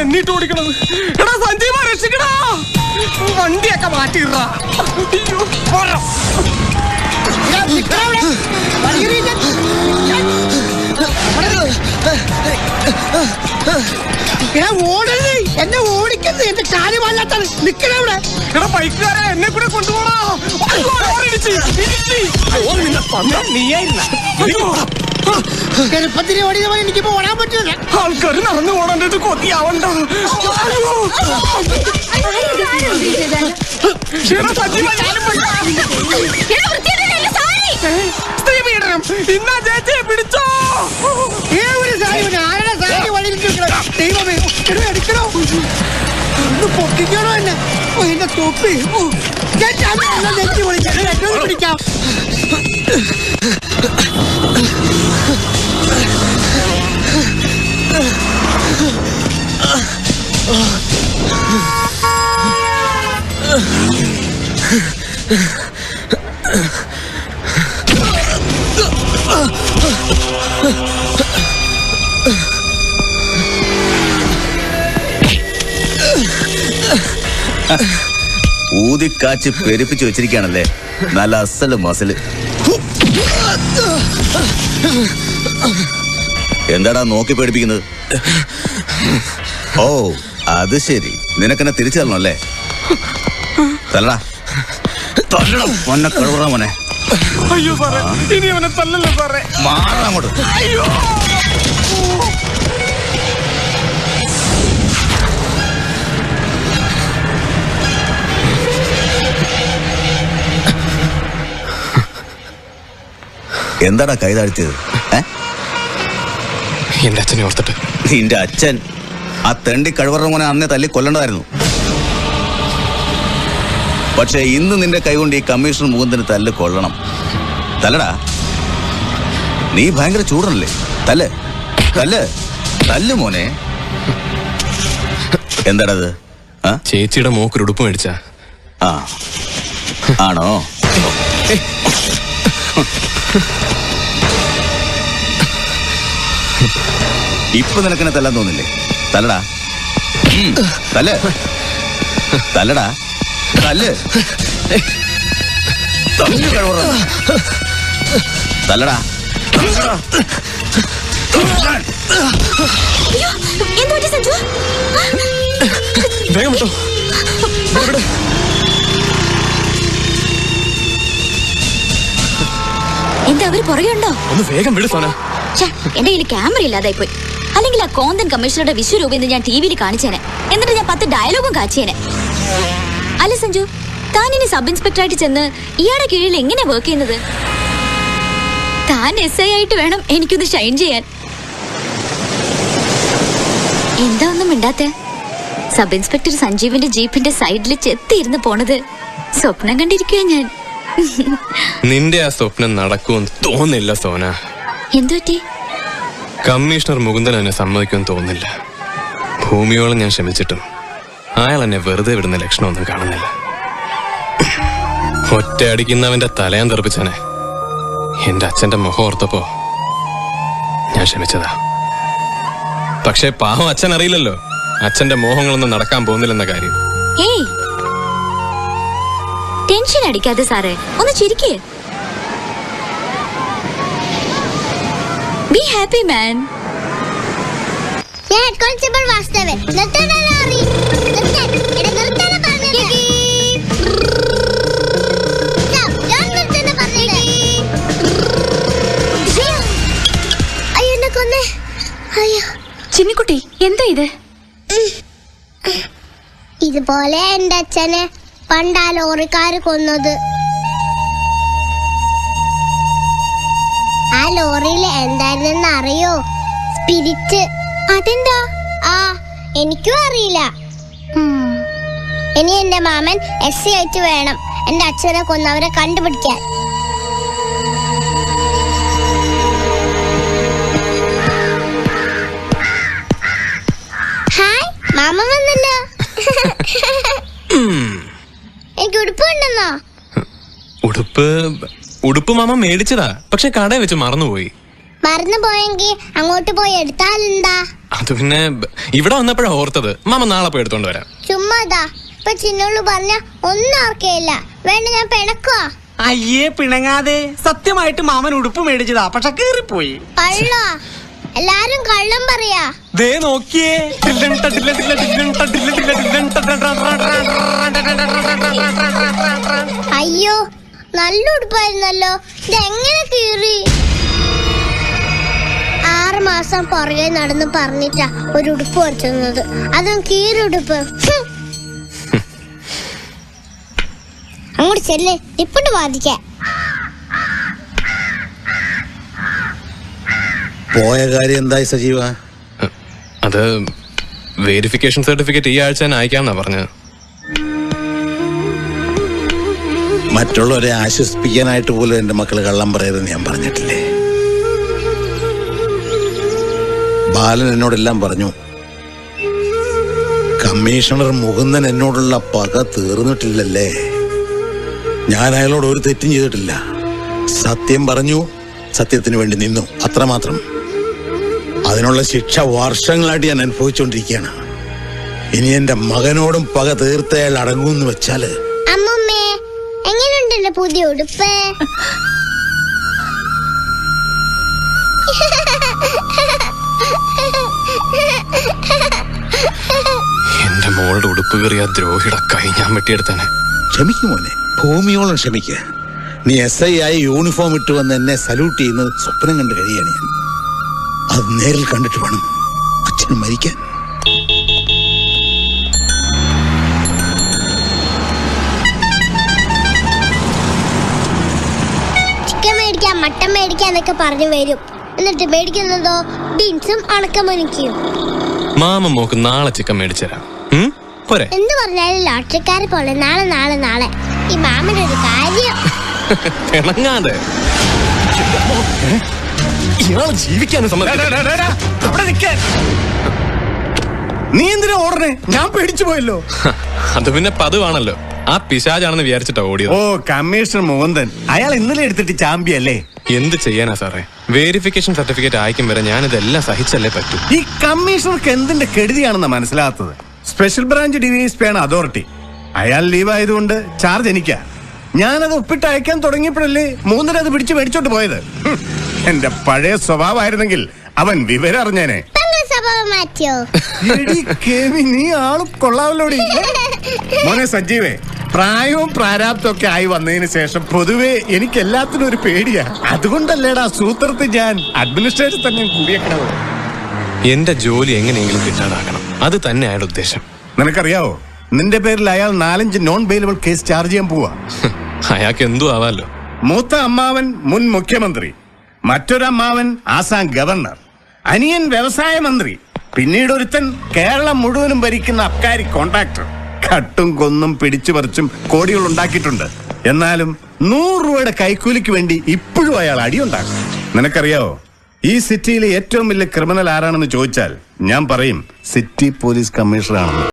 എന്നിട്ട് ഓടിക്കണത്. എടാ സഞ്ജീവ രക്ഷിക്കടാ, വണ്ടിയൊക്കെ മാറ്റിയിടാ. ഓടരുത്, എന്നെ ഓടിക്കുന്നത് എന്റെ കാര്യമല്ലാത്താണ്. നിക്കണവിടെ. എടാ ബൈക്കുകാരെ എന്നെ കൂടെ കൊണ്ടുപോടാ. ചെറുപ്പത്തിന് ഓടിയ പോലെ എനിക്കിപ്പോ ഓടാൻ പറ്റില്ല. ആൾക്കാർ നടന്നു ഓടേണ്ടത് കൊതിയാവണ്ട. ഇന്നാ ചേച്ചിയെ പിടിച്ചോ. ആരുടെ സാരി വഴിയിരിക്കണോ? ദൈവമേ, എടുക്കണോ? ഒന്ന് പൊക്കിക്കണോ എന്നെ? എന്റെ തൊപ്പി നെഞ്ചി വിളിക്കാം, പിടിക്കാം. ഊതിക്കാച്ച് പെരുപ്പിച്ച് വെച്ചിരിക്കുകയാണല്ലേ, നല്ല അസല് മസില്. എന്താടാ നോക്കി പേടിപ്പിക്കുന്നത്? ഓ അത് ശരി, നിനക്കെന്നെ തിരിച്ചു തരണം അല്ലേ? തല്ലടാ, തല്ലണം മോനെ, കഴിവറ മോനെ. അയ്യോ സാറേ, ഇനി അവനെ തല്ലല്ലോ സാറേ. മാറാ അങ്ങോട്ട്. അയ്യോ എന്താടാ കൈ താഴ്ത്തിയത്? എന്റെ അച്ഛനെ ഓർത്തിട്ട്. നിന്റെ അച്ഛൻ ആ തെണ്ടി കഴിവറ മോനെ അന്നേ തല്ലി കൊല്ലണ്ടായിരുന്നു. പക്ഷെ ഇന്ന് നിന്റെ കൈകൊണ്ട് ഈ കമ്മീഷണർ മുകുന്ദന് തല്ല് കൊള്ളണം. തല്ലടാ, നീ ഭയങ്കര ചൂടനല്ലേ. തല്ല് തല്ല് തല്ല് മോനെ. എന്താടത്? ചേച്ചിയുടെ മോക്കൊരു ഉടുപ്പ് മേടിച്ച. ആ ആണോ? ഇപ്പൊ നിനക്കെന്നെ തല്ലാൻ തോന്നില്ലേ? തല്ലടാ, തല്ല് തല്ലടാ, തല്ല് തല്ല് കഴിവറ, തല്ലടാ. വേഗം വിട്ടോ. എന്താ അവര് പുറകെ ഉണ്ടോ? ഒന്ന് വേഗം വിട് സോന. എന്റെ കയ്യിൽ ക്യാമറ ഇല്ലാതായി പോയി. അല്ലെങ്കിൽ ആ കോന്തൻ കമ്മീഷണറുടെ വിശ്വരൂപം ഞാൻ ടിവിയിൽ കാണിച്ചേനെ. എന്നിട്ട് ഞാൻ 10 ഡയലോഗും കാച്ചിയേനെ. അല്ല സഞ്ജു, താൻ ഇനി സബ് ഇൻസ്പെക്ടറായിട്ട് ചെന്ന് ഇയാളുടെ കീഴിൽ എങ്ങനെ വർക്ക് ചെയ്യുന്നത്? താൻ SI ആയിട്ട് വേണം എനിക്കൊന്ന് ഷൈൻ ചെയ്യാൻ. എന്താ ഒന്നും മിണ്ടാത്തെ? സബ് ഇൻസ്പെക്ടർ സഞ്ജീവിന്റെ ജീപ്പിന്റെ സൈഡിൽ ചെത്തിയിരുന്ന് പോണത് സ്വപ്നം കണ്ടിരിക്കുക ഞാൻ. നിന്റെ ആ സ്വപ്നം നടക്കുമെന്ന് തോന്നില്ല സോന. എന്തുപറ്റി? കമ്മീഷണർ മുകുന്ദൻ എന്നെ സമ്മതിക്കുമെന്ന് തോന്നുന്നില്ല. ഭൂമിയോളം ഞാൻ ശ്രമിച്ചിട്ടും അയാൾ എന്നെ വെറുതെ വിടുന്ന ലക്ഷണമൊന്നും കാണുന്നില്ല. ഒറ്റ അടിക്കുന്നവന്റെ തലയാൻ തെറിപ്പിച്ചനെ. എന്റെ അച്ഛന്റെ മുഖം ഓർത്തപ്പോ ഞാൻ ക്ഷമിച്ചതാ. പക്ഷെ പാവം അച്ഛൻ അറിയില്ലല്ലോ അച്ഛന്റെ മോഹങ്ങളൊന്നും നടക്കാൻ പോകുന്നില്ലെന്ന കാര്യം. ഏയ്, ടെൻഷൻ അടിക്കാതെ സാറേ, ഒന്ന് ചിരിക്കേ. ബി ഹാപ്പി മാൻ. ഞാൻ കോൺസ്റ്റബിൾ വാസ്തവൻ. നിർത്തണ ലോറി, നിർത്തൻ. എടാ നിർത്തണ പറഞ്ഞത്. ഞാൻ നിർത്തണ പറഞ്ഞത്. അയ്യോ എന്നെ കൊന്നേ. അയ്യോ ചിമ്മിക്കുട്ടി, എന്താ ഇത്? ഇതുപോലെ എന്റെ അച്ഛനെ പണ്ടാ ലോറിക്കാര് കൊന്നത്. ആ ലോറിയിൽ എന്തായിരുന്നെന്ന് അറിയോ? സ്പിരിറ്റ്. അതെന്താ? ആ എനിക്കും അറിയില്ല. ഇനി എന്റെ മാമൻ SI ആയിട്ട് വേണം എന്റെ അച്ഛനെ കൊന്നവരെ കണ്ടുപിടിക്കാൻ. ഹായ്, മാമ വന്നല്ലോ. എനിക്ക് ഉടുപ്പ് ഉണ്ടെന്നോ? ഉടുപ്പ് മാമ മേടിച്ചതാ, പക്ഷെ കടയിൽ വെച്ച് മറന്നുപോയി. മറന്നു പോയെങ്കിൽ അങ്ങോട്ട് പോയി എടുത്താലെന്താ? അത് പിന്നെ ഇവിടെ വന്നപ്പോഴാ ഓർത്തത്. മാമ നാളെ പോയി എടുത്തോണ്ട് വരാം. ചുമ്മാതാ, ഇപ്പൊ ചിന്നോള് പറഞ്ഞ ഒന്നും ഓർക്കയില്ല. വേണ്ട, ഞാൻ പിണക്കുവാ. അയ്യേ, പിണങ്ങാതെ. സത്യമായിട്ട് മാമൻ ഉടുപ്പ് മേടിച്ചതാ, പക്ഷെ കീറിപ്പോയി. കള്ള, എല്ലാരും കള്ളം പറയാ. ദേ നോക്കിയേ. അയ്യോ, നല്ല ഉടുപ്പായിരുന്നല്ലോ, ഇതെങ്ങനെ കീറി? 6 മാസം പുറകെ നടന്ന് പറഞ്ഞിട്ടാ ഒരു ഉടുപ്പ് കൊടുത്തുന്നത്, അതും കീറുടുപ്പ്. അങ്ങോട്ട് ചെല്ലേ, ഇപ്പോട്ട് ബാധിക്കാൻ. പോയ കാര്യം എന്തായി സജീവ? അത് വെരിഫിക്കേഷൻ സർട്ടിഫിക്കറ്റ് ഈ ആഴ്ച തന്നെ അയക്കാന്നാ പറഞ്ഞത്. മറ്റുള്ളവരെ ആശ്വസിപ്പിക്കാനായിട്ട് പോലും എന്റെ മക്കള് കള്ളം പറയരുതെന്ന് ഞാൻ പറഞ്ഞിട്ടില്ലേ? ബാലൻ എന്നോടെല്ലാം പറഞ്ഞു. കമ്മീഷണർ മുകുന്ദൻ എന്നോടുള്ള പക തീർന്നിട്ടില്ലല്ലേ? ഞാൻ അയാളോട് ഒരു തെറ്റും ചെയ്തിട്ടില്ല. സത്യം പറഞ്ഞു, സത്യത്തിന് വേണ്ടി നിന്നു, അത്രമാത്രം. അതിനുള്ള ശിക്ഷ വർഷങ്ങളായിട്ട് ഞാൻ അനുഭവിച്ചുകൊണ്ടിരിക്കുകയാണ്. ഇനി എന്റെ മകനോടും പക തീർത്ത അയാൾ അടങ്ങുമെന്ന് വെച്ചാല്. അമ്മമ്മേ, എങ്ങനെയുണ്ട് എന്റെ പുതിയ ഉടുപ്പ്? എന്റെ മോളുടെ ഉടുപ്പ് കയറിയ ദ്രോഹിയുടെ കൈ ഞാൻ വെട്ടിയെടുത്തേനെ. ക്ഷമിക്കുമോനെ, ഭൂമിയോളം ക്ഷമിക്ക. നീ SI ആയി യൂണിഫോം ഇട്ട് വന്ന് എന്നെ സല്യൂട്ട് ചെയ്യുന്നത് സ്വപ്നം കണ്ട് കഴിയാണ് ഞാൻ. അത് നേരിൽ കണ്ടിട്ട് വേണം അച്ഛന് മരിക്കാൻ. ചിക്കൻ മേടിക്കാൻ, മട്ടൻ മേടിക്കാന്നൊക്കെ പറഞ്ഞു വരും. എന്നിട്ട് മേടിക്കുന്നതോ ബീൻസും ഉണക്കമുനിക്കും. മാമ മോക്ക് നാളെ ചിക്കൻ മേടിച്ചുതരാം. പോരെ? എന്ത് പറഞ്ഞാലും ലോട്ടറിക്കാരെ പോലെ നാളെ നാളെ നാളെ. ഈ മാമന്റെ ഒരു കാര്യം. പിണങ്ങാതെ ഇയാള് ജീവിക്കാനും സമ്മതിക്കില്ല. അവിടെ നിൽക്കാൻ. നീ എന്തിനാ ഓടണേ? ഞാൻ പേടിച്ചു പോയല്ലോ. അത് പിന്നെ പതിവാണല്ലോ. ആ പിശാചാണെന്ന് വിചാരിച്ചിട്ടാ ഓടിയത്. ഓ, കമ്മീഷണർ മുകുന്ദൻ. അയാൾ ഇന്നലെ എടുത്തിട്ട് ചാമ്പിയല്ലേ? എന്ത് ചെയ്യാനാ സാറേ? വെരിഫിക്കേഷൻ സർട്ടിഫിക്കറ്റ് അയക്കും വരെ ഞാനിതെല്ലാം സഹിച്ചല്ലേ പറ്റൂ. ഈ കമ്മീഷണർക്ക് എന്തിന്റെ കെടുതിയാണെന്ന് മനസ്സിലാകാത്തത്. സ്പെഷ്യൽ ബ്രാഞ്ച് DVSP ആണ് അതോറിറ്റി. അയാൾ ലീവ് ആയതുകൊണ്ട് ചാർജ് എനിക്കാ. ഞാനത് ഒപ്പിട്ട് അയക്കാൻ തുടങ്ങിയപ്പോഴല്ലേ മൂന്നര അത് പിടിച്ച് മേടിച്ചോണ്ട് പോയത്. എന്റെ പഴയ സ്വഭാവമായിരുന്നെങ്കിൽ അവൻ വിവരം അറിഞ്ഞേനെ. സ്വഭാവം മാറ്റിയോ? നീ ആള് കൊള്ളാവല്ലോടി. മോനെ സജീവേ, പ്രായവും പ്രാരാബ്ദവും ഒക്കെ ആയി വന്നതിന് ശേഷം പൊതുവെ എനിക്ക് എല്ലാത്തിനും ഒരു പേടിയാ. അതുകൊണ്ടല്ലേടാ സൂത്രത്തിൽ ഞാൻ അഡ്മിനിസ്ട്രേഷൻ തന്നെ കൂടിയേക്കണത്. എന്റെ ജോലി എങ്ങനെയെങ്കിലും കിട്ടാതാക്കണം, അത് തന്നെ അയാളുടെ ഉദ്ദേശം. നിനക്കറിയാവോ, നിന്റെ പേരിൽ അയാൾ 4-5 നോൺ ബെയിലബിൾ കേസ് ചാർജ് ചെയ്യാൻ പോവാ. അയാൾക്ക് എന്തു ആവാലോ. മൂത്ത അമ്മാവൻ മുൻ മുഖ്യമന്ത്രി, മറ്റൊരമ്മാവൻ ആസാം ഗവർണർ, അനിയൻ വ്യവസായ മന്ത്രി, പിന്നീട് ഒരുത്തൻ കേരളം മുഴുവനും ഭരിക്കുന്ന അബ്കാരി കോൺട്രാക്ടർ. കട്ടും കൊന്നും പിടിച്ചു പറിച്ചും കോടികൾ ഉണ്ടാക്കിയിട്ടുണ്ട്. എന്നാലും 100 രൂപയുടെ കൈക്കൂലിക്ക് വേണ്ടി ഇപ്പോഴും അയാൾ അടിയുണ്ടാക്കും. നിനക്കറിയാവോ, ഈ സിറ്റിയിലെ ഏറ്റവും വലിയ ക്രിമിനൽ ആരാണെന്ന് ചോദിച്ചാൽ ഞാൻ പറയും സിറ്റി പോലീസ് കമ്മീഷണർ ആണെന്ന്.